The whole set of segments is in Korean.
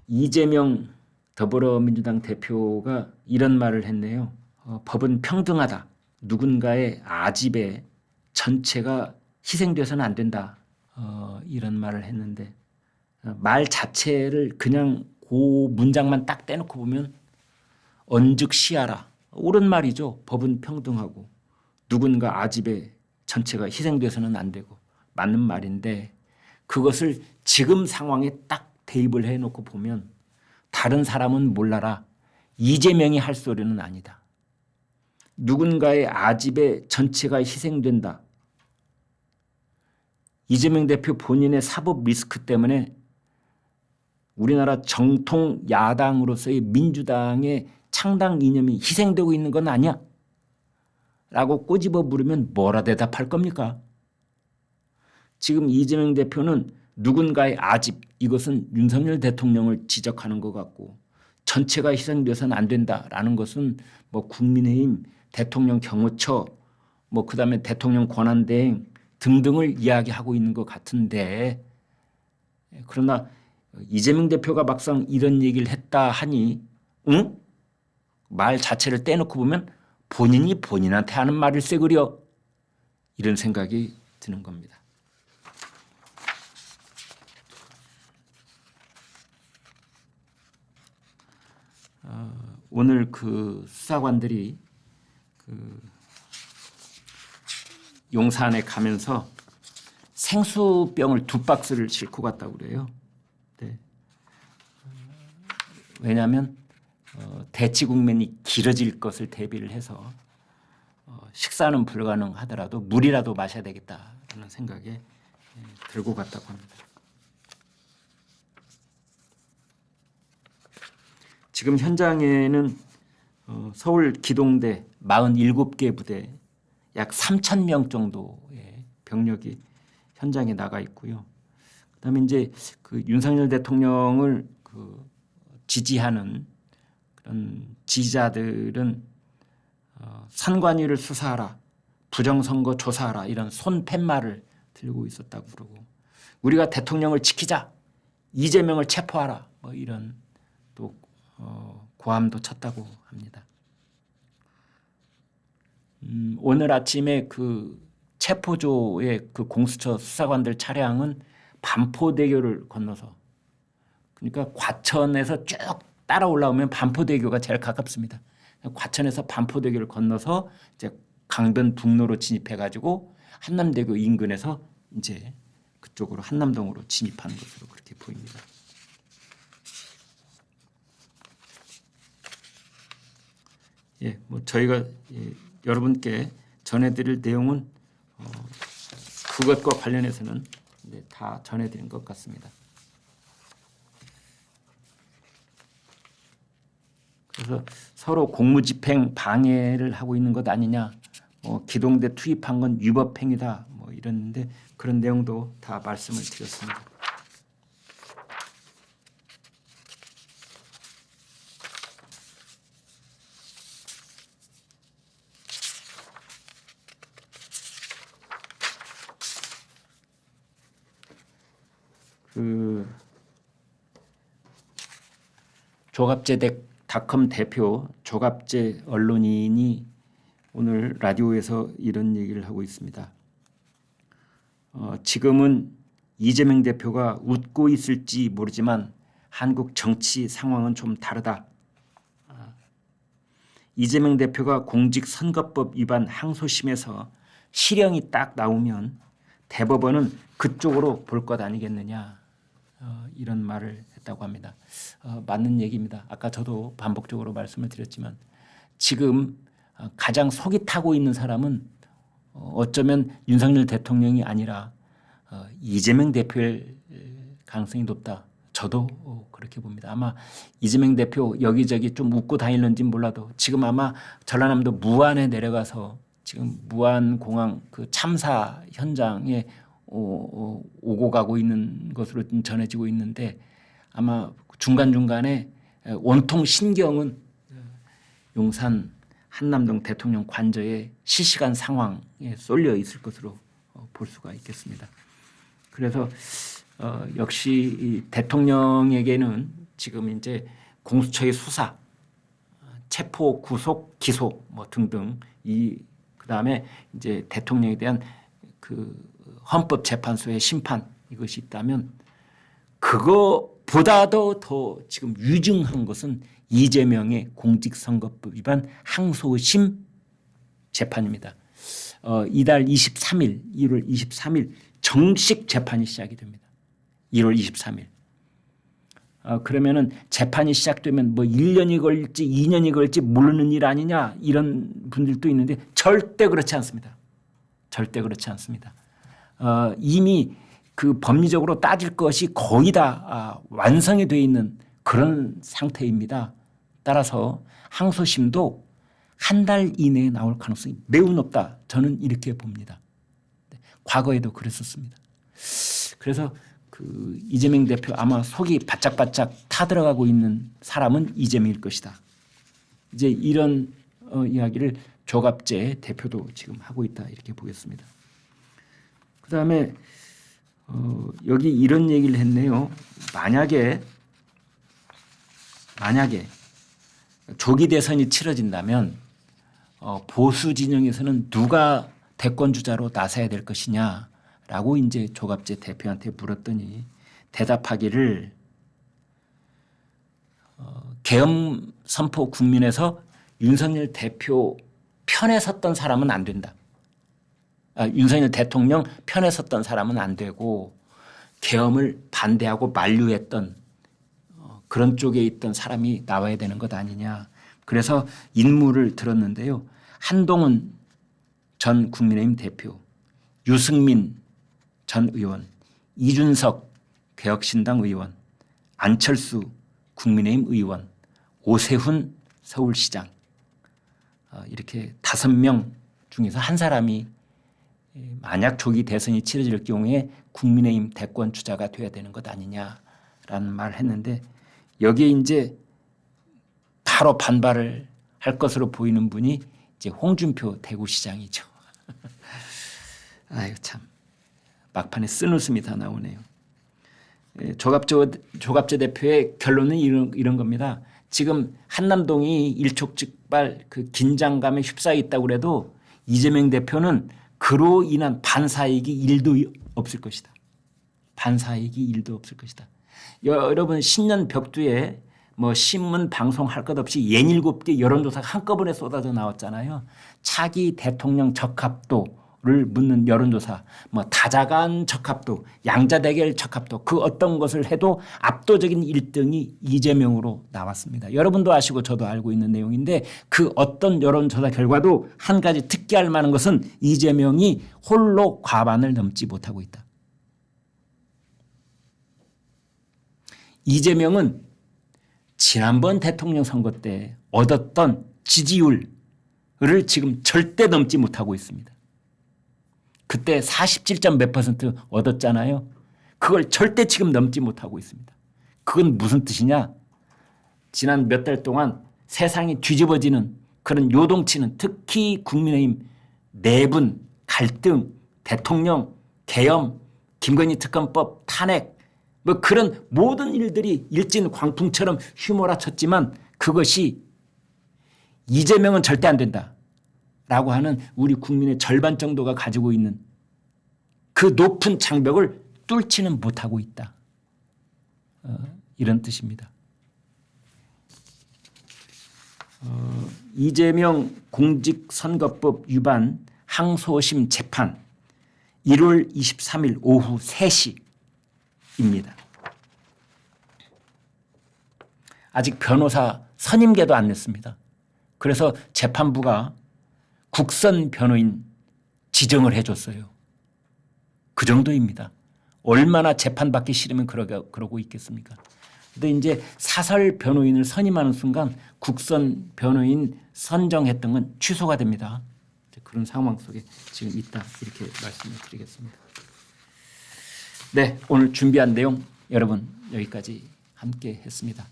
이재명 더불어민주당 대표가 이런 말을 했네요. 법은 평등하다. 누군가의 아집의 전체가 희생돼서는 안 된다. 이런 말을 했는데 말 자체를 그냥 그 문장만 딱 떼놓고 보면 언즉시하라. 옳은 말이죠. 법은 평등하고 누군가 아집의 전체가 희생돼서는 안 되고 맞는 말인데 그것을 지금 상황에 딱 대입을 해놓고 보면 다른 사람은 몰라라. 이재명이 할 소리는 아니다. 누군가의 아집의 전체가 희생된다. 이재명 대표 본인의 사법 리스크 때문에 우리나라 정통 야당으로서의 민주당의 창당 이념이 희생되고 있는 건 아니야? 라고 꼬집어 물으면 뭐라 대답할 겁니까? 지금 이재명 대표는 누군가의 아집, 이것은 윤석열 대통령을 지적하는 것 같고 전체가 희생돼서는 안 된다라는 것은 뭐 국민의힘, 대통령 경호처, 뭐 그다음에 대통령 권한대행 등등을 이야기하고 있는 것 같은데 그러나 이재명 대표가 막상 이런 얘기를 했다 하니 응? 말 자체를 떼놓고 보면 본인이 본인한테 하는 말일세 그려 이런 생각이 드는 겁니다. 오늘 그 수사관들이 그 용산에 가면서 생수병을 2박스를 싣고 갔다고 그래요. 네. 왜냐하면 대치국면이 길어질 것을 대비를 해서 식사는 불가능하더라도 물이라도 마셔야 되겠다라는 생각에 들고 갔다고 합니다. 지금 현장에는 서울 기동대 47개 부대 약 3,000명 정도의 병력이 현장에 나가 있고요. 그다음에 이제 그 윤석열 대통령을 그 지지하는 그런 지지자들은 선관위를 수사하라, 부정선거 조사하라 이런 손팻말을 들고 있었다고 그러고 우리가 대통령을 지키자, 이재명을 체포하라 뭐 이런 또 고함도 쳤다고 합니다. 오늘 아침에 그 체포조의 그 공수처 수사관들 차량은 반포대교를 건너서 그러니까 과천에서 쭉 따라 올라오면 반포대교가 제일 가깝습니다. 과천에서 반포대교를 건너서 이제 강변북로로 진입해가지고 한남대교 인근에서 이제 그쪽으로 한남동으로 진입하는 것으로 그렇게 보입니다. 예, 뭐 저희가 여러분께 전해드릴 내용은 그것과 관련해서는 다 전해드린 것 같습니다. 그래서 서로 공무집행 방해를 하고 있는 것 아니냐, 기동대 투입한 건 위법행위다, 뭐 이랬는데 그런 내용도 다 말씀을 드렸습니다. 그 조갑제닷컴 대표 조갑제 언론인이 오늘 라디오에서 이런 얘기를 하고 있습니다. 지금은 이재명 대표가 웃고 있을지 모르지만 한국 정치 상황은 좀 다르다. 이재명 대표가 공직선거법 위반 항소심에서 실형이 딱 나오면 대법원은 그쪽으로 볼 것 아니겠느냐. 이런 말을 했다고 합니다. 맞는 얘기입니다. 아까 저도 반복적으로 말씀을 드렸지만 지금 가장 속이 타고 있는 사람은 어쩌면 윤석열 대통령이 아니라 이재명 대표일 가능성이 높다. 저도 그렇게 봅니다. 아마 이재명 대표 여기저기 좀 웃고 다니는지는 몰라도 지금 아마 전라남도 무안에 내려가서 지금 무안공항 그 참사 현장에 오고 가고 있는 것으로 전해지고 있는데 아마 중간중간에 온통 신경은 용산 한남동 대통령 관저의 실시간 상황에 쏠려 있을 것으로 볼 수가 있겠습니다. 그래서 역시 이 대통령에게는 지금 이제 공수처의 수사, 체포, 구속, 기소 뭐 등등 그다음에 이제 대통령에 대한 그 헌법재판소의 심판 이것이 있다면 그거보다도 더 지금 유증한 것은 이재명의 공직선거법 위반 항소심 재판입니다. 이달 23일, 1월 23일 정식 재판이 시작이 됩니다. 1월 23일. 그러면은 재판이 시작되면 뭐 1년이 걸릴지 2년이 걸릴지 모르는 일 아니냐 이런 분들도 있는데 절대 그렇지 않습니다. 절대 그렇지 않습니다. 이미 그 법리적으로 따질 것이 거의 다 완성이 되어 있는 그런 상태입니다. 따라서 항소심도 한 달 이내에 나올 가능성이 매우 높다. 저는 이렇게 봅니다. 과거에도 그랬었습니다. 그래서 그 이재명 대표 아마 속이 바짝바짝 타들어가고 있는 사람은 이재명일 것이다. 이제 이런 이야기를 조갑재 대표도 지금 하고 있다 이렇게 보겠습니다. 그다음에 여기 이런 얘기를 했네요. 만약에 조기 대선이 치러진다면 보수 진영에서는 누가 대권 주자로 나서야 될 것이냐라고 이제 조갑재 대표한테 물었더니 대답하기를 계엄 선포 국민에서 윤석열 대표 편에 섰던 사람은 안 된다. 윤석열 대통령 편에 섰던 사람은 안 되고 계엄을 반대하고 만류했던 그런 쪽에 있던 사람이 나와야 되는 것 아니냐. 그래서 인물을 들었는데요. 한동훈 전 국민의힘 대표, 유승민 전 의원, 이준석 개혁신당 의원, 안철수 국민의힘 의원, 오세훈 서울시장 이렇게 5명 중에서 한 사람이 만약 조기 대선이 치러질 경우에 국민의힘 대권 주자가 돼야 되는 것 아니냐라는 말을 했는데 여기에 이제 바로 반발을 할 것으로 보이는 분이 이제 홍준표 대구시장이죠. 아유 참 막판에 쓴웃음이 다 나오네요. 조갑재 대표의 결론은 이런 겁니다. 지금 한남동이 일촉즉발 그 긴장감에 휩싸여 있다고 해도 이재명 대표는 그로 인한 반사이익이 1도 없을 것이다. 반사이익이 1도 없을 것이다. 여러분 신년 벽두에 뭐 신문 방송 할 것 없이 67개 여론조사가 한꺼번에 쏟아져 나왔잖아요. 차기 대통령 적합도를 묻는 여론조사, 뭐 다자간 적합도, 양자대결 적합도 그 어떤 것을 해도 압도적인 1등이 이재명으로 나왔습니다. 여러분도 아시고 저도 알고 있는 내용인데 그 어떤 여론조사 결과도 한 가지 특기할 만한 것은 이재명이 홀로 과반을 넘지 못하고 있다. 이재명은 지난번 대통령 선거 때 얻었던 지지율을 지금 절대 넘지 못하고 있습니다. 그때 47점 몇 퍼센트 얻었잖아요. 그걸 절대 지금 넘지 못하고 있습니다. 그건 무슨 뜻이냐? 지난 몇 달 동안 세상이 뒤집어지는 그런 요동치는 특히 국민의힘 내분, 갈등, 대통령, 계엄, 김건희 특검법, 탄핵 뭐 그런 모든 일들이 일진 광풍처럼 휘몰아쳤지만 그것이 이재명은 절대 안 된다라고 하는 우리 국민의 절반 정도가 가지고 있는 그 높은 장벽을 뚫지는 못하고 있다. 이런 뜻입니다. 이재명 공직선거법 위반 항소심 재판 1월 23일 오후 3시입니다. 아직 변호사 선임계도 안 냈습니다. 그래서 재판부가 국선 변호인 지정을 해줬어요. 그 정도입니다. 얼마나 재판받기 싫으면 그러고 있겠습니까? 근데 이제 사설 변호인을 선임하는 순간 국선 변호인 선정했던 건 취소가 됩니다. 그런 상황 속에 지금 있다 이렇게 말씀을 드리겠습니다. 네, 오늘 준비한 내용 여러분 여기까지 함께 했습니다.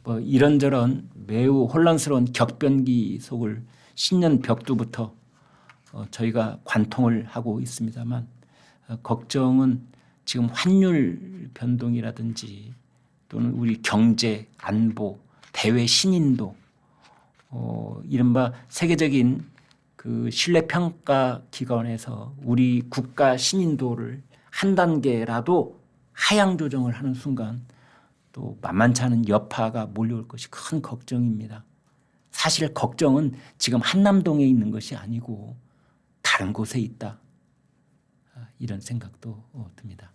뭐 이런저런 매우 혼란스러운 격변기 속을 신년 벽두부터 저희가 관통을 하고 있습니다만 걱정은 지금 환율 변동이라든지 또는 우리 경제, 안보, 대외 신인도 이른바 세계적인 그 신뢰 평가 기관에서 우리 국가 신인도를 한 단계라도 하향 조정을 하는 순간 또 만만치 않은 여파가 몰려올 것이 큰 걱정입니다. 사실 걱정은 지금 한남동에 있는 것이 아니고 다른 곳에 있다. 이런 생각도 듭니다.